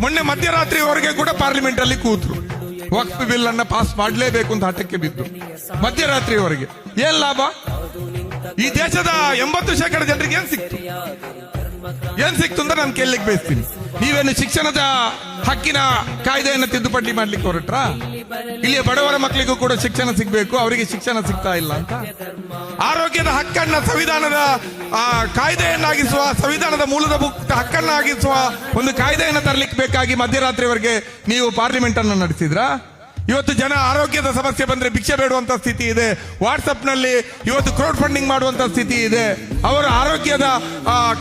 ಮೊನ್ನೆ ಮಧ್ಯರಾತ್ರಿವರೆಗೆ ಕೂಡ ಪಾರ್ಲಿಮೆಂಟ್ ಅಲ್ಲಿ ಕೂತ್ರು. ವಕ್ಫ್ ಬಿಲ್ ಅನ್ನ ಪಾಸ್ ಮಾಡಲೇಬೇಕು ಅಂತ ಹಠಕ್ಕೆ ಬಿದ್ದು ಮಧ್ಯರಾತ್ರಿವರೆಗೆ. ಏನ್ ಲಾಭ? ಈ ದೇಶದ 80% ಜನರಿಗೆ ಏನ್ ಸಿಕ್ತು ಅಂತ ನಾನು ಕೇಳಲಿಕ್ಕೆ ಬಯಸ್ತೀನಿ. ನೀವೇನು ಶಿಕ್ಷಣದ ಹಕ್ಕಿನ ಕಾಯ್ದೆಯನ್ನು ತಿದ್ದುಪಡಿ ಮಾಡ್ಲಿಕ್ಕೆ ಹೊರಟ್ರಾ? ಇಲ್ಲಿಯ ಬಡವರ ಮಕ್ಕಳಿಗೂ ಕೂಡ ಶಿಕ್ಷಣ ಸಿಗ್ಬೇಕು, ಅವರಿಗೆ ಶಿಕ್ಷಣ ಸಿಗ್ತಾ ಇಲ್ಲ ಅಂತ. ಆರೋಗ್ಯದ ಹಕ್ಕನ್ನ ಸಂವಿಧಾನದ ಕಾಯ್ದೆಯನ್ನಾಗಿಸುವ, ಸಂವಿಧಾನದ ಮೂಲದ ಹಕ್ಕನ್ನಾಗಿಸುವ ಒಂದು ಕಾಯ್ದೆಯನ್ನು ತರಲಿಕ್ಕೆ ಬೇಕಾಗಿ ಮಧ್ಯರಾತ್ರಿವರೆಗೆ ನೀವು ಪಾರ್ಲಿಮೆಂಟ್ ಅನ್ನು ನಡೆಸಿದ್ರಾ? ಇವತ್ತು ಜನ ಆರೋಗ್ಯದ ಸಮಸ್ಯೆ ಬಂದ್ರೆ ಭಿಕ್ಷೆ ಬೇಡುವಂತ ಸ್ಥಿತಿ ಇದೆ. ವಾಟ್ಸ್ಆಪ್ ನಲ್ಲಿ ಇವತ್ತು ಕ್ರೌಡ್ ಫಂಡಿಂಗ್ ಮಾಡುವಂತ ಸ್ಥಿತಿ ಇದೆ. ಅವರ ಆರೋಗ್ಯದ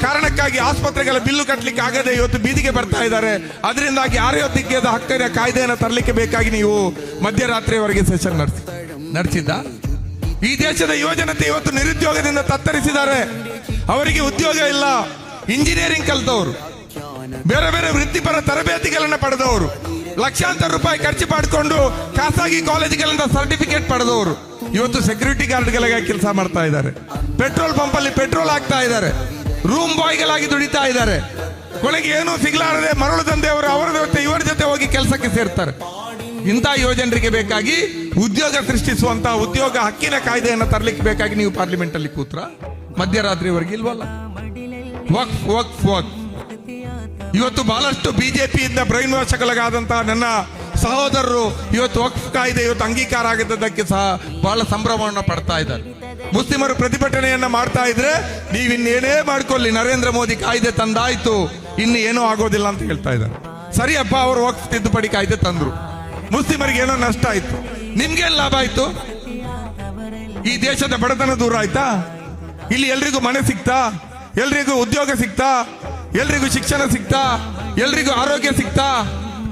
ಕಾರಣಕ್ಕಾಗಿ ಆಸ್ಪತ್ರೆಗಳ ಬಿಲ್ಲು ಕಟ್ಟಲಿಕ್ಕೆ ಆಗದೆ ಇವತ್ತು ಬೀದಿಗೆ ಬರ್ತಾ ಇದ್ದಾರೆ. ಅದರಿಂದಾಗಿ ಆರೋಗ್ಯದ ಹಕ್ಕಿನ ಕಾಯ್ದೆಯನ್ನು ತರಲಿಕ್ಕೆ ಬೇಕಾಗಿ ನೀವು ಮಧ್ಯರಾತ್ರಿವರೆಗೆ ಸೆಷನ್ ನಡೆಸಿದ್ದ. ಈ ದೇಶದ ಯುವಜನತೆ ಇವತ್ತು ನಿರುದ್ಯೋಗದಿಂದ ತತ್ತರಿಸಿದ್ದಾರೆ. ಅವರಿಗೆ ಉದ್ಯೋಗ ಇಲ್ಲ. ಇಂಜಿನಿಯರಿಂಗ್ ಕಲಿತವರು, ಬೇರೆ ಬೇರೆ ವೃತ್ತಿಪರ ತರಬೇತಿಗಳನ್ನು ಪಡೆದವರು, ಲಕ್ಷಾಂತರ ರೂಪಾಯಿ ಖರ್ಚು ಮಾಡಿಕೊಂಡು ಖಾಸಗಿ ಕಾಲೇಜುಗಳಿಂದ ಸರ್ಟಿಫಿಕೇಟ್ ಪಡೆದವರು ಇವತ್ತು ಸೆಕ್ಯೂರಿಟಿ ಗಾರ್ಡ್ಗಳಾಗಿ ಕೆಲಸ ಮಾಡ್ತಾ ಇದ್ದಾರೆ. ಪೆಟ್ರೋಲ್ ಪಂಪ್ ಅಲ್ಲಿ ಪೆಟ್ರೋಲ್ ಹಾಕ್ತಾ ಇದ್ದಾರೆ. ರೂಮ್ ಬಾಯ್ಗಳಾಗಿ ದುಡಿತಾ ಇದ್ದಾರೆ. ಕೊನೆಗೆ ಏನೂ ಸಿಗ್ಲಾರದೆ ಮರಳು ದಂಧೆಯವರು ಅವರ ಜೊತೆ ಇವರ ಜೊತೆ ಹೋಗಿ ಕೆಲಸಕ್ಕೆ ಸೇರ್ತಾರೆ. ಇಂಥ ಯುವಜನರಿಗೆ ಬೇಕಾಗಿ ಉದ್ಯೋಗ ಸೃಷ್ಟಿಸುವಂತ ಉದ್ಯೋಗ ಹಕ್ಕಿನ ಕಾಯ್ದೆಯನ್ನು ತರಲಿಕ್ಕೆ ಬೇಕಾಗಿ ನೀವು ಪಾರ್ಲಿಮೆಂಟ್ ಅಲ್ಲಿ ಕೂತ್ರ ಮಧ್ಯರಾತ್ರಿವರೆಗೆ ಇಲ್ವಲ್ಲ. ವಕ್ಫ್ ವಕ್ಫ್ ವಕ್ಫ್ ಇವತ್ತು ಬಹಳಷ್ಟು ಬಿಜೆಪಿಯಿಂದ ಬ್ರೈನ್ ವಾಶ್ಗಳಾದಂತಹ ನನ್ನ ಸಹೋದರರು ಇವತ್ತು ವಕ್ಫ್ ಕಾಯ್ದೆ ಇವತ್ತು ಅಂಗೀಕಾರ ಆಗಿದ್ದಕ್ಕೆ ಸಹ ಬಹಳ ಸಂಭ್ರಮವನ್ನು ಪಡ್ತಾ ಇದ್ದಾರೆ. ಮುಸ್ಲಿಮರು ಪ್ರತಿಭಟನೆಯನ್ನ ಮಾಡ್ತಾ ಇದ್ರೆ ನೀವಿನ್ನೇನೇ ಮಾಡ್ಕೊಳ್ಳಿ, ನರೇಂದ್ರ ಮೋದಿ ಕಾಯ್ದೆ ತಂದಾಯ್ತು, ಇನ್ನು ಏನೂ ಆಗೋದಿಲ್ಲ ಅಂತ ಹೇಳ್ತಾ ಇದ್ದಾರೆ. ಸರಿಯಪ್ಪ, ಅವರು ವಕ್ಫ್ ತಿದ್ದುಪಡಿ ಕಾಯ್ದೆ ತಂದ್ರು, ಮುಸ್ಲಿಮರಿಗೆ ಏನೋ ನಷ್ಟ ಆಯ್ತು, ನಿಮ್ಗೇನ್ ಲಾಭ ಆಯ್ತು? ಈ ದೇಶದ ಬಡತನ ದೂರ ಆಯ್ತಾ? ಇಲ್ಲಿ ಎಲ್ರಿಗೂ ಮನೆ ಸಿಕ್ತಾ? ಎಲ್ರಿಗೂ ಉದ್ಯೋಗ ಸಿಕ್ತಾ? ಎಲ್ರಿಗೂ ಶಿಕ್ಷಣ ಸಿಕ್ತಾ? ಎಲ್ರಿಗೂ ಆರೋಗ್ಯ ಸಿಕ್ತಾ?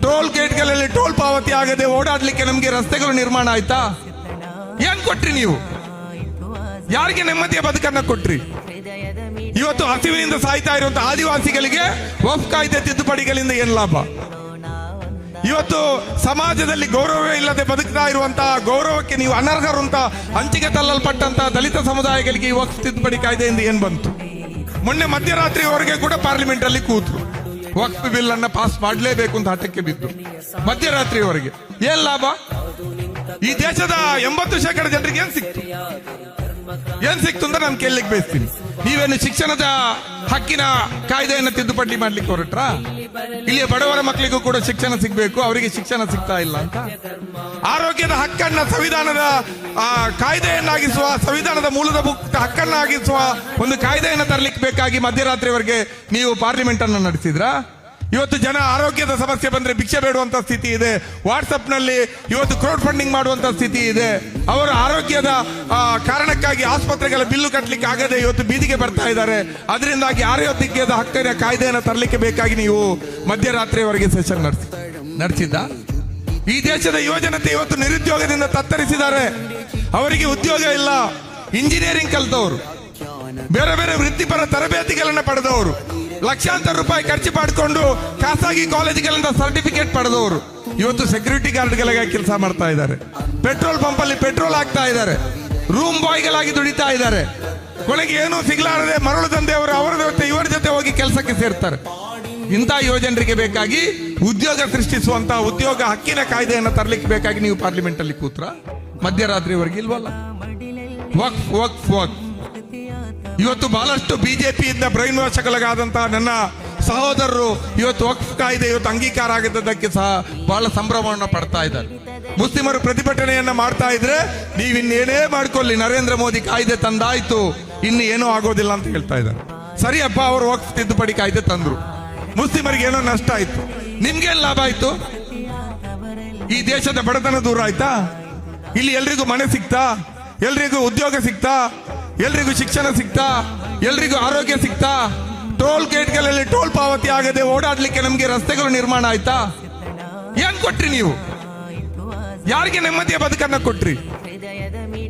ಟೋಲ್ ಗೇಟ್ಗಳಲ್ಲಿ ಟೋಲ್ ಪಾವತಿ ಆಗದೆ ಓಡಾಡ್ಲಿಕ್ಕೆ ನಮ್ಗೆ ರಸ್ತೆಗಳು ನಿರ್ಮಾಣ ಆಯ್ತಾ? ಏನ್ ಕೊಟ್ರಿ ನೀವು? ಯಾರಿಗೆ ನೆಮ್ಮದಿಯ ಬದುಕನ್ನ ಕೊಟ್ರಿ? ಇವತ್ತು ಹಸಿವಿನಿಂದ ಸಾಯ್ತಾ ಇರುವಂತಹ ಆದಿವಾಸಿಗಳಿಗೆ ವಕ್ಫ್ ಕಾಯ್ದೆ ತಿದ್ದುಪಡಿಗಳಿಂದ ಏನ್ ಲಾಭ? ಇವತ್ತು ಸಮಾಜದಲ್ಲಿ ಗೌರವವೇ ಇಲ್ಲದೆ ಬದುಕ್ತಾ ಇರುವಂತಹ, ಗೌರವಕ್ಕೆ ನೀವು ಅನರ್ಹರು ಅಂತ ಹಂಚಿಕೆ ತಳ್ಳಲ್ಪಟ್ಟಂತಹ ದಲಿತ ಸಮುದಾಯಗಳಿಗೆ ಈ ವಕ್ಫ್ ತಿದ್ದುಪಡಿ ಕಾಯ್ದೆಯಿಂದ ಏನ್ ಬಂತು? ಮೊನ್ನೆ ಮಧ್ಯರಾತ್ರಿವರೆಗೆ ಕೂಡ ಪಾರ್ಲಿಮೆಂಟ್ ಅಲ್ಲಿ ಕೂತ್ರು. ವಕ್ಫ್ ಬಿಲ್ ಅನ್ನ ಪಾಸ್ ಮಾಡಲೇಬೇಕು ಅಂತ ಹಠಕ್ಕೆ ಬಿದ್ದು ಮಧ್ಯರಾತ್ರಿವರೆಗೆ. ಏನ್ ಲಾಭ? ಈ ದೇಶದ 80% ಜನರಿಗೆ ಏನ್ ಸಿಕ್ತು ಅಂತ ನಾನು ಕೇಳಲಿಕ್ಕೆ ಬಯಸ್ತೀನಿ. ನೀವೇನು ಶಿಕ್ಷಣದ ಹಕ್ಕಿನ ಕಾಯ್ದೆಯನ್ನು ತಿದ್ದುಪಡಿ ಮಾಡ್ಲಿಕ್ಕೆ ಹೊರಟ್ರಾ? ಇಲ್ಲಿಯ ಬಡವರ ಮಕ್ಕಳಿಗೂ ಕೂಡ ಶಿಕ್ಷಣ ಸಿಗ್ಬೇಕು, ಅವರಿಗೆ ಶಿಕ್ಷಣ ಸಿಗ್ತಾ ಇಲ್ಲ ಅಂತ. ಆರೋಗ್ಯದ ಹಕ್ಕನ್ನ ಸಂವಿಧಾನದ ಕಾಯ್ದೆಯನ್ನಾಗಿಸುವ, ಸಂವಿಧಾನದ ಮೂಲದ ಹಕ್ಕನ್ನಾಗಿಸುವ ಒಂದು ಕಾಯ್ದೆಯನ್ನು ತರಲಿಕ್ಕೆ ಬೇಕಾಗಿ ಮಧ್ಯರಾತ್ರಿವರೆಗೆ ನೀವು ಪಾರ್ಲಿಮೆಂಟ್ ಅನ್ನು ನಡೆಸಿದ್ರಾ? ಇವತ್ತು ಜನ ಆರೋಗ್ಯದ ಸಮಸ್ಯೆ ಬಂದ್ರೆ ಭಿಕ್ಷೆ ಬೇಡುವಂತ ಸ್ಥಿತಿ ಇದೆ. ವಾಟ್ಸ್ಆಪ್ ನಲ್ಲಿ ಇವತ್ತು ಕ್ರೌಡ್ ಫಂಡಿಂಗ್ ಮಾಡುವಂತ ಸ್ಥಿತಿ ಇದೆ. ಅವರ ಆರೋಗ್ಯದ ಕಾರಣಕ್ಕಾಗಿ ಆಸ್ಪತ್ರೆಗಳ ಬಿಲ್ಲು ಕಟ್ಟಲಿಕ್ಕೆ ಆಗದೆ ಇವತ್ತು ಬೀದಿಗೆ ಬರ್ತಾ ಇದ್ದಾರೆ. ಅದರಿಂದಾಗಿ ಆರೋಗ್ಯದ ಹಕ್ಕಿನ ಕಾಯ್ದೆಯನ್ನು ತರಲಿಕ್ಕೆ ಬೇಕಾಗಿ ನೀವು ಮಧ್ಯರಾತ್ರಿವರೆಗೆ ಸೆಷನ್ ನಡೆಸಿದ್ದ. ಈ ದೇಶದ ಯುವಜನತೆ ಇವತ್ತು ನಿರುದ್ಯೋಗದಿಂದ ತತ್ತರಿಸಿದ್ದಾರೆ. ಅವರಿಗೆ ಉದ್ಯೋಗ ಇಲ್ಲ. ಇಂಜಿನಿಯರಿಂಗ್ ಕಲಿತವರು, ಬೇರೆ ಬೇರೆ ವೃತ್ತಿಪರ ತರಬೇತಿಗಳನ್ನು ಪಡೆದವರು, ಲಕ್ಷಾಂತರ ರೂಪಾಯಿ ಖರ್ಚು ಮಾಡಿಕೊಂಡು ಖಾಸಗಿ ಕಾಲೇಜುಗಳಿಂದ ಸರ್ಟಿಫಿಕೇಟ್ ಪಡೆದವರು ಇವತ್ತು ಸೆಕ್ಯೂರಿಟಿ ಗಾರ್ಡ್ಗಳಾಗಿ ಕೆಲಸ ಮಾಡ್ತಾ ಇದ್ದಾರೆ. ಪೆಟ್ರೋಲ್ ಪಂಪ್ ಅಲ್ಲಿ ಪೆಟ್ರೋಲ್ ಹಾಕ್ತಾ ಇದ್ದಾರೆ. ರೂಮ್ ಬಾಯ್ಗಳಾಗಿ ದುಡಿತಾ ಇದ್ದಾರೆ. ಕೊನೆಗೆ ಏನೂ ಸಿಗ್ಲಾರದೆ ಮರಳು ದಂಧೆಯವರು ಅವರ ಜೊತೆ ಇವರ ಜೊತೆ ಹೋಗಿ ಕೆಲಸಕ್ಕೆ ಸೇರ್ತಾರೆ. ಇಂಥ ಯುವಜನರಿಗೆ ಬೇಕಾಗಿ ಉದ್ಯೋಗ ಸೃಷ್ಟಿಸುವಂತ ಉದ್ಯೋಗ ಹಕ್ಕಿನ ಕಾಯ್ದೆಯನ್ನು ತರಲಿಕ್ಕೆ ಬೇಕಾಗಿ ನೀವು ಪಾರ್ಲಿಮೆಂಟ್ ಅಲ್ಲಿ ಕೂತ್ರ ಮಧ್ಯರಾತ್ರಿವರೆಗೆ ಇಲ್ವಲ್ಲ. ವಕ್ಫ್ ವಕ್ಫ್ ವಕ್ಫ್ ಇವತ್ತು ಬಹಳಷ್ಟು ಬಿಜೆಪಿಯಿಂದ ಬ್ರೈನ್ ವಾಶ್ಗಳಾದಂತಹ ನನ್ನ ಸಹೋದರರು ಇವತ್ತು ವಕ್ಫ್ ಕಾಯ್ದೆ ಇವತ್ತು ಅಂಗೀಕಾರ ಆಗಿದ್ದಕ್ಕೆ ಸಹ ಬಹಳ ಸಂಭ್ರಮವನ್ನು ಪಡ್ತಾ ಇದ್ದಾರೆ. ಮುಸ್ಲಿಮರು ಪ್ರತಿಭಟನೆಯನ್ನ ಮಾಡ್ತಾ ಇದ್ರೆ ನೀವಿನ್ನೇನೇ ಮಾಡ್ಕೊಳ್ಳಿ, ನರೇಂದ್ರ ಮೋದಿ ಕಾಯ್ದೆ ತಂದಾಯ್ತು, ಇನ್ನು ಏನೂ ಆಗೋದಿಲ್ಲ ಅಂತ ಹೇಳ್ತಾ ಇದ್ದಾರೆ. ಸರಿಯಪ್ಪ, ಅವರು ವಕ್ಫ್ ತಿದ್ದುಪಡಿ ಕಾಯ್ದೆ ತಂದ್ರು, ಮುಸ್ಲಿಮರಿಗೆ ಏನೋ ನಷ್ಟ ಆಯ್ತು, ನಿಮ್ಗೇನ್ ಲಾಭ ಆಯ್ತು? ಈ ದೇಶದ ಬಡತನ ದೂರ ಆಯ್ತಾ? ಇಲ್ಲಿ ಎಲ್ರಿಗೂ ಮನೆ ಸಿಕ್ತಾ? ಎಲ್ರಿಗೂ ಉದ್ಯೋಗ ಸಿಕ್ತಾ? ಎಲ್ರಿಗೂ ಶಿಕ್ಷಣ ಸಿಕ್ತಾ? ಎಲ್ರಿಗೂ ಆರೋಗ್ಯ ಸಿಕ್ತಾ? ಟೋಲ್ ಗೇಟ್ಗಳಲ್ಲಿ ಟೋಲ್ ಪಾವತಿ ಆಗದೆ ಓಡಾಡ್ಲಿಕ್ಕೆ ನಮ್ಗೆ ರಸ್ತೆಗಳು ನಿರ್ಮಾಣ ಆಯ್ತಾ? ಏನ್ ಕೊಟ್ರಿ ನೀವು? ಯಾರಿಗೆ ನೆಮ್ಮದಿಯ ಬದುಕನ್ನ ಕೊಟ್ರಿ?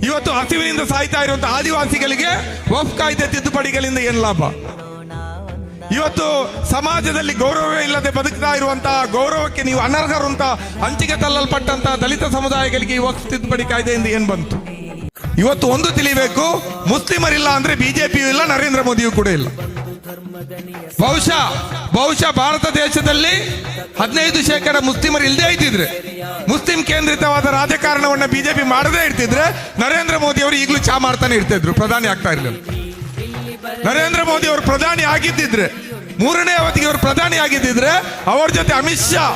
ಇವತ್ತು ಹಸಿವಿನಿಂದ ಸಾಯ್ತಾ ಇರುವಂತಹ ಆದಿವಾಸಿಗಳಿಗೆ ವಕ್ಫ್ ಕಾಯ್ದೆ ತಿದ್ದುಪಡಿಗಳಿಂದ ಏನ್ ಲಾಭ? ಇವತ್ತು ಸಮಾಜದಲ್ಲಿ ಗೌರವವೇ ಇಲ್ಲದೆ ಬದುಕ್ತಾ ಇರುವಂತಹ, ಗೌರವಕ್ಕೆ ನೀವು ಅನರ್ಹರು ಅಂತ ಹಂಚಿಕೆ ತಳ್ಳಲ್ಪಟ್ಟಂತಹ ದಲಿತ ಸಮುದಾಯಗಳಿಗೆ ಈ ವಕ್ಫ್ ತಿದ್ದುಪಡಿ ಕಾಯ್ದೆಯಿಂದ ಏನ್ ಬಂತು? ಇವತ್ತು ಒಂದು ತಿಳಿಬೇಕು, ಮುಸ್ಲಿಮರಿಲ್ಲ ಅಂದ್ರೆ ಬಿಜೆಪಿಯೂ ಇಲ್ಲ, ನರೇಂದ್ರ ಮೋದಿಯೂ ಕೂಡ ಇಲ್ಲ. ಬಹುಶಃ ಭಾರತ ದೇಶದಲ್ಲಿ 15% ಮುಸ್ಲಿಮರು ಇಲ್ಲದೆ ಇದ್ದಿದ್ರೆ, ಮುಸ್ಲಿಂ ಕೇಂದ್ರಿತವಾದ ರಾಜಕಾರಣವನ್ನ ಬಿಜೆಪಿ ಮಾಡದೇ ಇರ್ತಿದ್ರೆ ನರೇಂದ್ರ ಮೋದಿ ಅವರು ಈಗಲೂ ಚಾ ಮಾಡ್ತಾನೆ ಇರ್ತಿದ್ರು, ಪ್ರಧಾನಿ ಆಗ್ತಾ ಇರಲಿಲ್ಲ. ನರೇಂದ್ರ ಮೋದಿ ಅವರು ಪ್ರಧಾನಿ ಆಗಿದ್ದಿದ್ರೆ, 3ನೇ ಅವಧಿಗೆ ಅವರು ಪ್ರಧಾನಿ ಆಗಿದ್ದಿದ್ರೆ, ಅವ್ರ ಜೊತೆ ಅಮಿತ್ ಶಾ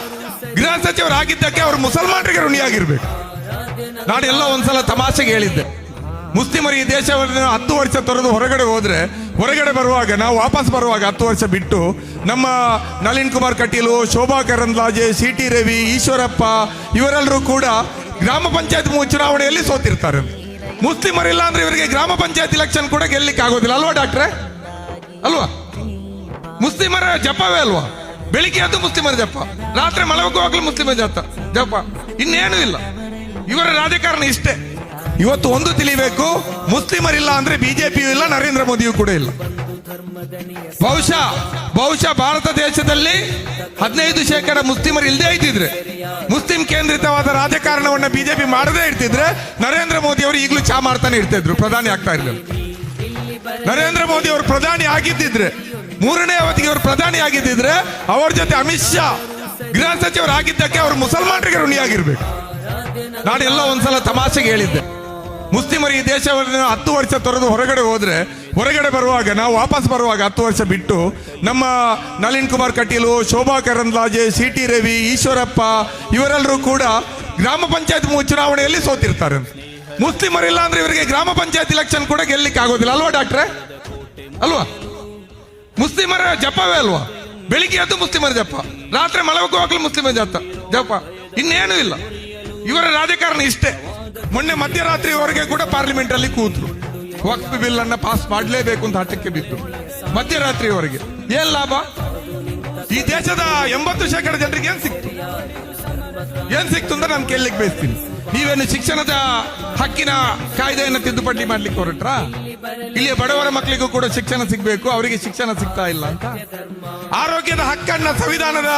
ಗೃಹ ಸಚಿವರಾಗಿದ್ದಕ್ಕೆ ಅವರು ಮುಸಲ್ಮಾನರಿಗೆ ಋಣಿಯಾಗಿರ್ಬೇಕು. ನಾನೆಲ್ಲ ಒಂದ್ಸಲ ತಮಾಷೆಗೆ ಹೇಳಿದ್ದೆ, ಮುಸ್ಲಿಮರು ಈ ದೇಶವನ್ನು 10 ವರ್ಷ ತೊರೆದು ಹೊರಗಡೆ ಬರುವಾಗ, ನಾವು ವಾಪಸ್ ಬರುವಾಗ 10 ವರ್ಷ ಬಿಟ್ಟು ನಮ್ಮ ನಳಿನ್ ಕುಮಾರ್ ಕಟೀಲು, ಶೋಭಾ ಕರಂದ್ಲಾಜೆ, ಸಿ.ಟಿ. ರವಿ, ಈಶ್ವರಪ್ಪ ಇವರೆಲ್ಲರೂ ಕೂಡ ಗ್ರಾಮ ಪಂಚಾಯತ್ ಚುನಾವಣೆಯಲ್ಲಿ ಸೋತಿರ್ತಾರೆ. ಮುಸ್ಲಿಮರಿಲ್ಲ ಅಂದ್ರೆ ಇವರಿಗೆ ಗ್ರಾಮ ಪಂಚಾಯತ್ ಇಲೆಕ್ಷನ್ ಕೂಡ ಗೆಲ್ಲಿಕ್ಕೆ ಆಗೋದಿಲ್ಲ ಅಲ್ವಾ ಡಾಕ್ಟ್ರೆ? ಅಲ್ವಾ? ಮುಸ್ಲಿಮರ ಜಪವೇ ಅಲ್ವಾ? ಬೆಳಿಗ್ಗೆ ಅದು ಮುಸ್ಲಿಮರ ಜಪ, ರಾತ್ರಿ ಮಲಗುವಾಗಲೂ ಮುಸ್ಲಿಮರ ಜಪ, ಇನ್ನೇನು ಇಲ್ಲ. ಇವರ ರಾಜಕಾರಣ ಇಷ್ಟೇ. ಇವತ್ತು ಒಂದು ತಿಳಿಬೇಕು, ಮುಸ್ಲಿಮರಿಲ್ಲ ಅಂದ್ರೆ ಬಿಜೆಪಿಯೂ ಇಲ್ಲ, ನರೇಂದ್ರ ಮೋದಿಯೂ ಕೂಡ ಇಲ್ಲ. ಬಹುಶಃ ಭಾರತ ದೇಶದಲ್ಲಿ 15% ಮುಸ್ಲಿಮರು ಇಲ್ಲದೆ ಇದ್ದಿದ್ರೆ, ಮುಸ್ಲಿಂ ಕೇಂದ್ರಿತವಾದ ರಾಜಕಾರಣವನ್ನ ಬಿಜೆಪಿ ಮಾಡದೇ ಇರ್ತಿದ್ರೆ ನರೇಂದ್ರ ಮೋದಿ ಅವರು ಈಗಲೂ ಚಾ ಮಾಡ್ತಾನೆ ಇರ್ತಿದ್ರು, ಪ್ರಧಾನಿ ಆಗ್ತಾ ಇರಲಿಲ್ಲ. ನರೇಂದ್ರ ಮೋದಿ ಅವರು ಪ್ರಧಾನಿ ಆಗಿದ್ದಿದ್ರೆ, 3ನೇ ಅವಧಿಗೆ ಅವರು ಪ್ರಧಾನಿ ಆಗಿದ್ದಿದ್ರೆ, ಅವ್ರ ಜೊತೆ ಅಮಿತ್ ಶಾ ಗೃಹ ಸಚಿವರಾಗಿದ್ದಕ್ಕೆ ಅವರು ಮುಸಲ್ಮಾನರಿಗೆ ಋಣಿಯಾಗಿರ್ಬೇಕು. ನಾನೆಲ್ಲ ಒಂದ್ಸಲ ತಮಾಷೆಗೆ ಹೇಳಿದ್ದೆ, ಮುಸ್ಲಿಮರು ಈ ದೇಶವನ್ನು 10 ವರ್ಷ ತೊರೆದು ಹೊರಗಡೆ ಬರುವಾಗ, ನಾವು ವಾಪಸ್ ಬರುವಾಗ 10 ವರ್ಷ ಬಿಟ್ಟು ನಮ್ಮ ನಳಿನ್ ಕುಮಾರ್ ಕಟೀಲು, ಶೋಭಾ ಕರಂದ್ಲಾಜೆ, ಸಿ.ಟಿ. ರವಿ, ಈಶ್ವರಪ್ಪ ಇವರೆಲ್ಲರೂ ಕೂಡ ಗ್ರಾಮ ಪಂಚಾಯತ್ ಚುನಾವಣೆಯಲ್ಲಿ ಸೋತಿರ್ತಾರೆ. ಮುಸ್ಲಿಮರಿಲ್ಲ ಅಂದ್ರೆ ಇವರಿಗೆ ಗ್ರಾಮ ಪಂಚಾಯತ್ ಇಲೆಕ್ಷನ್ ಕೂಡ ಗೆಲ್ಲಿಕ್ಕೆ ಆಗೋದಿಲ್ಲ ಅಲ್ವಾ ಡಾಕ್ಟ್ರೆ? ಅಲ್ವಾ? ಮುಸ್ಲಿಮರ ಜಪವೇ ಅಲ್ವಾ? ಬೆಳಿಗ್ಗೆ ಅದು ಮುಸ್ಲಿಮರ ಜಪ, ರಾತ್ರಿ ಮಲಗುವಾಗಲೂ ಮುಸ್ಲಿಮರ ಜಪ, ಇನ್ನೇನು ಇಲ್ಲ. ಇವರ ರಾಜಕಾರಣ ಇಷ್ಟೇ. ಮೊನ್ನೆ ಮಧ್ಯರಾತ್ರಿವರೆಗೆ ಕೂಡ ಪಾರ್ಲಿಮೆಂಟ್ ಅಲ್ಲಿ ಕೂತ್ರು, ವಕ್ಫ್ ಬಿಲ್ ಅನ್ನ ಪಾಸ್ ಮಾಡಲೇಬೇಕು ಅಂತ ಹಠಕ್ಕೆ ಬಿದ್ದು ಮಧ್ಯರಾತ್ರಿವರೆಗೆ. ಏನ್ ಲಾಭ? ಈ ದೇಶದ 80% ಜನರಿಗೆ ಏನ್ ಸಿಕ್ತು ಅಂತ ನಾನು ಕೇಳಲಿಕ್ಕೆ ಬಯಸ್ತೀನಿ. ನೀವೇನು ಶಿಕ್ಷಣದ ಹಕ್ಕಿನ ಕಾಯ್ದೆಯನ್ನು ತಿದ್ದುಪಡಿ ಮಾಡ್ಲಿಕ್ಕೆ ಹೊರಟ್ರಾ? ಇಲ್ಲಿ ಬಡವರ ಮಕ್ಕಳಿಗೂ ಕೂಡ ಶಿಕ್ಷಣ ಸಿಗ್ಬೇಕು, ಅವರಿಗೆ ಶಿಕ್ಷಣ ಸಿಗ್ತಾ ಇಲ್ಲ ಅಂತ. ಆರೋಗ್ಯದ ಹಕ್ಕನ್ನ ಸಂವಿಧಾನದ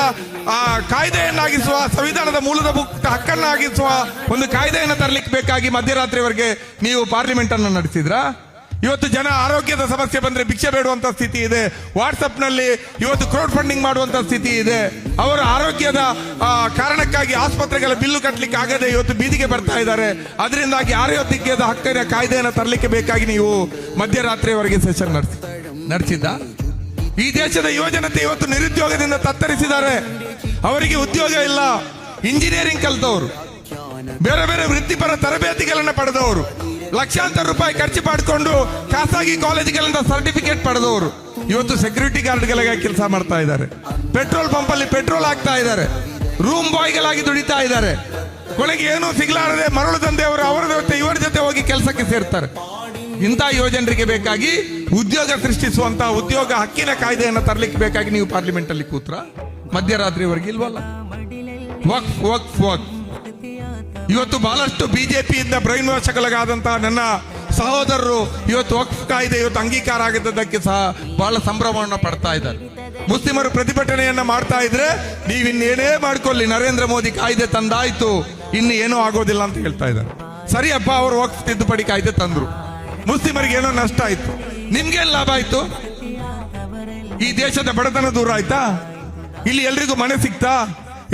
ಕಾಯ್ದೆಯನ್ನಾಗಿಸುವ, ಸಂವಿಧಾನದ ಮೂಲದ ಹಕ್ಕನ್ನಾಗಿಸುವ ಒಂದು ಕಾಯ್ದೆಯನ್ನು ತರಲಿಕ್ಕೆ ಬೇಕಾಗಿ ಮಧ್ಯರಾತ್ರಿವರೆಗೆ ನೀವು ಪಾರ್ಲಿಮೆಂಟ್ ಅನ್ನು ನಡೆಸಿದ್ರಾ? ಇವತ್ತು ಜನ ಆರೋಗ್ಯದ ಸಮಸ್ಯೆ ಬಂದ್ರೆ ಭಿಕ್ಷೆ ಬೇಡುವಂತ ಸ್ಥಿತಿ ಇದೆ. ವಾಟ್ಸ್ಆಪ್ ನಲ್ಲಿ ಇವತ್ತು ಕ್ರೌಡ್ ಫಂಡಿಂಗ್ ಮಾಡುವಂತ ಸ್ಥಿತಿ ಇದೆ. ಅವರ ಆರೋಗ್ಯದ ಕಾರಣಕ್ಕಾಗಿ ಆಸ್ಪತ್ರೆಗಳ ಬಿಲ್ಲು ಕಟ್ಟಲಿಕ್ಕೆ ಆಗದೆ ಇವತ್ತು ಬೀದಿಗೆ ಬರ್ತಾ ಇದ್ದಾರೆ. ಅದರಿಂದಾಗಿ ಆರೋಗ್ಯದ ಹಕ್ಕಿನ ಕಾಯ್ದೆಯನ್ನು ತರಲಿಕ್ಕೆ ಬೇಕಾಗಿ ನೀವು ಮಧ್ಯರಾತ್ರಿವರೆಗೆ ಸೆಷನ್ ನಡೆಸಿದ್ದ. ಈ ದೇಶದ ಯುವಜನತೆ ಇವತ್ತು ನಿರುದ್ಯೋಗದಿಂದ ತತ್ತರಿಸಿದ್ದಾರೆ. ಅವರಿಗೆ ಉದ್ಯೋಗ ಇಲ್ಲ. ಇಂಜಿನಿಯರಿಂಗ್ ಕಲಿತವರು, ಬೇರೆ ಬೇರೆ ವೃತ್ತಿಪರ ತರಬೇತಿಗಳನ್ನು ಪಡೆದವರು, ಲಕ್ಷಾಂತರ ರೂಪಾಯಿ ಖರ್ಚು ಮಾಡಿಕೊಂಡು ಖಾಸಗಿ ಕಾಲೇಜುಗಳಿಂದ ಸರ್ಟಿಫಿಕೇಟ್ ಪಡೆದವರು ಇವತ್ತು ಸೆಕ್ಯೂರಿಟಿ ಗಾರ್ಡ್ಗಳಿಗೆ ಕೆಲಸ ಮಾಡ್ತಾ ಇದ್ದಾರೆ. ಪೆಟ್ರೋಲ್ ಪಂಪ್ ಅಲ್ಲಿ ಪೆಟ್ರೋಲ್ ಹಾಕ್ತಾ ಇದ್ದಾರೆ. ರೂಮ್ ಬಾಯ್ಗಳಾಗಿ ದುಡಿತಾ ಇದ್ದಾರೆ. ಕೊನೆಗೆ ಏನೂ ಸಿಗ್ಲಾರದೆ ಮರಳು ದಂಧೆಯವರು ಅವರ ಜೊತೆ ಇವರ ಜೊತೆ ಹೋಗಿ ಕೆಲಸಕ್ಕೆ ಸೇರ್ತಾರೆ. ಇಂಥ ಯುವಜನರಿಗೆ ಬೇಕಾಗಿ ಉದ್ಯೋಗ ಸೃಷ್ಟಿಸುವಂತ ಉದ್ಯೋಗ ಹಕ್ಕಿನ ಕಾಯ್ದೆಯನ್ನು ತರಲಿಕ್ಕೆ ಬೇಕಾಗಿ ನೀವು ಪಾರ್ಲಿಮೆಂಟ್ ಅಲ್ಲಿ ಕೂತ್ರ ಮಧ್ಯರಾತ್ರಿವರೆಗೆ ಇಲ್ವಲ್ಲ? ವಕ್ಫ್ ಇವತ್ತು ಬಹಳಷ್ಟು ಬಿಜೆಪಿಯಿಂದ ಬ್ರೈನ್ ವಾಶ್ಗಳಾದಂತಹ ನನ್ನ ಸಹೋದರರು ಇವತ್ತು ವಕ್ಫ್ ಕಾಯ್ದೆ ಇವತ್ತು ಅಂಗೀಕಾರ ಆಗಿದ್ದಕ್ಕೆ ಸಹ ಬಹಳ ಸಂಭ್ರಮವನ್ನು ಪಡ್ತಾ ಇದ್ದಾರೆ. ಮುಸ್ಲಿಮರು ಪ್ರತಿಭಟನೆಯನ್ನ ಮಾಡ್ತಾ ಇದ್ರೆ ನೀವಿನ್ನೇನೇ ಮಾಡ್ಕೊಳ್ಳಿ, ನರೇಂದ್ರ ಮೋದಿ ಕಾಯ್ದೆ ತಂದಾಯ್ತು, ಇನ್ನು ಏನೂ ಆಗೋದಿಲ್ಲ ಅಂತ ಹೇಳ್ತಾ ಇದ್ದಾರೆ. ಸರಿಯಪ್ಪ, ಅವರು ವಕ್ಫ್ ತಿದ್ದುಪಡಿ ಕಾಯ್ದೆ ತಂದ್ರು, ಮುಸ್ಲಿಮರಿಗೆ ಏನೋ ನಷ್ಟ ಆಯ್ತು, ನಿಮ್ಗೇನ್ ಲಾಭ ಆಯ್ತು? ಈ ದೇಶದ ಬಡತನ ದೂರ ಆಯ್ತಾ? ಇಲ್ಲಿ ಎಲ್ರಿಗೂ ಮನೆ ಸಿಕ್ತಾ?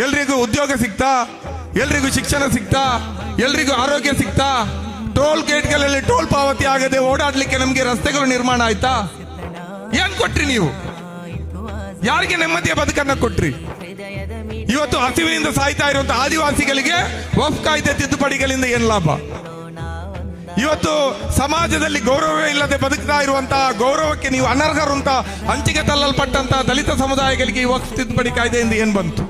ಎಲ್ರಿಗೂ ಉದ್ಯೋಗ ಸಿಕ್ತಾ? ಎಲ್ರಿಗೂ ಶಿಕ್ಷಣ ಸಿಕ್ತಾ? ಎಲ್ರಿಗೂ ಆರೋಗ್ಯ ಸಿಕ್ತಾ? ಟೋಲ್ ಗೇಟ್ಗಳಲ್ಲಿ ಟೋಲ್ ಪಾವತಿ ಆಗದೆ ಓಡಾಡ್ಲಿಕ್ಕೆ ನಮ್ಗೆ ರಸ್ತೆಗಳು ನಿರ್ಮಾಣ ಆಯ್ತಾ? ಏನ್ ಕೊಟ್ರಿ ನೀವು? ಯಾರಿಗೆ ನೆಮ್ಮದಿಯ ಬದುಕನ್ನ ಕೊಟ್ರಿ? ಇವತ್ತು ಹಸಿವಿನಿಂದ ಸಾಯ್ತಾ ಇರುವಂತಹ ಆದಿವಾಸಿಗಳಿಗೆ ವಕ್ಫ್ ಕಾಯ್ದೆ ತಿದ್ದುಪಡಿಗಳಿಂದ ಏನ್ ಲಾಭ? ಇವತ್ತು ಸಮಾಜದಲ್ಲಿ ಗೌರವವೇ ಇಲ್ಲದೆ ಬದುಕ್ತಾ ಇರುವಂತಹ, ಗೌರವಕ್ಕೆ ನೀವು ಅನರ್ಹರು ಅಂತ ಹಂಚಿಕೆ ತಳ್ಳಲ್ಪಟ್ಟಂತಹ ದಲಿತ ಸಮುದಾಯಗಳಿಗೆ ಈ ವಕ್ಫ್ ತಿದ್ದುಪಡಿ ಕಾಯ್ದೆಯಿಂದ ಏನ್ ಬಂತು?